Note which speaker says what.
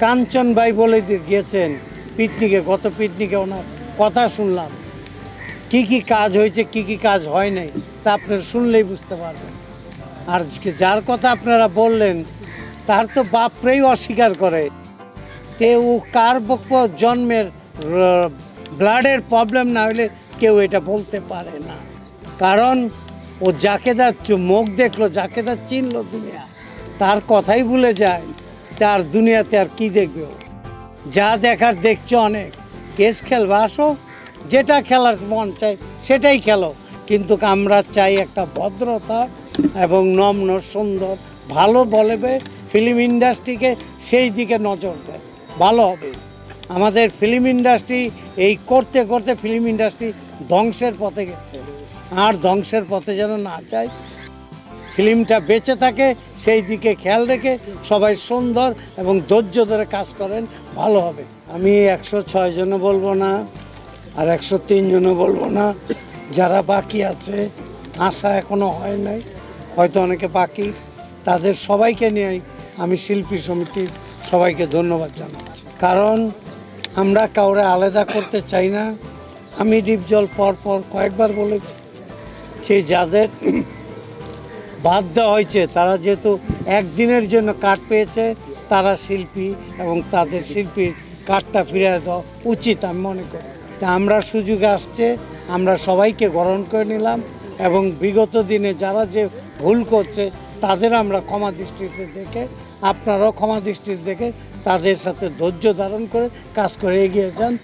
Speaker 1: কাঞ্চন ভাই বলে গিয়েছেন পিকনিকে, গত পিকনিকে ওনার কথা শুনলাম, কি কি কাজ হয়েছে কি কি কাজ হয় নাই তা আপনারা শুনলেই বুঝতে পারবেন। আর যার কথা আপনারা বললেন তার তো বাপরেই অস্বীকার করে, তে ও কার বক্ষ জন্মের ব্লাডের প্রবলেম না হলে কেউ এটা বলতে পারে না। কারণ ও যাকে তার মুখ দেখলো, যাকে তার চিনলো দুনিয়া, তার কথাই ভুলে যায়, তার দুনিয়াতে আর কি দেখবে ও? যা দেখার দেখছো অনেক, কেস খেলবা আসো, যেটা খেলার মন চাই সেটাই খেলো, কিন্তু আমরা চাই একটা ভদ্রতা এবং নম্র সুন্দর ভালো বলবে। ফিল্ম ইন্ডাস্ট্রিকে সেই দিকে নজর দেয়, ভালো হবে। আমাদের ফিল্ম ইন্ডাস্ট্রি এই করতে করতে ফিল্ম ইন্ডাস্ট্রি ধ্বংসের পথে গেছে, আর ধ্বংসের পথে যেন না যায়, ফিল্মটা বেঁচে থাকে সেই দিকে খেয়াল রেখে সবাই সুন্দর এবং ধৈর্য ধরে কাজ করেন, ভালো হবে। আমি 106 জনও বলবো না, আর 103 জনও বলবো না, যারা বাকি আছে আশা এখনো হয় নাই, হয়তো অনেকে বাকি, তাদের সবাইকে নিয়ে আমি শিল্পী সমিতির সবাইকে ধন্যবাদ জানাচ্ছি। কারণ আমরা কাউরে আলাদা করতে চাই না। আমি ডিপজল পরপর কয়েকবার বলেছি যে যাদের বাদ দেওয়া হয়েছে তারা যেহেতু একদিনের জন্য কার্ড পেয়েছে, তারা শিল্পী এবং তাদের শিল্পীর কার্ডটা ফিরিয়ে দেওয়া উচিত আমি মনে করি। তা আমরা সুযোগ আসছে, আমরা সবাইকে গ্রহণ করে নিলাম এবং বিগত দিনে যারা যে ভুল করছে তাদের আমরা ক্ষমা দৃষ্টিতে দেখে, আপনারাও ক্ষমা দৃষ্টিতে দেখে তাদের সাথে ধৈর্য ধারণ করে কাজ করে এগিয়ে যান।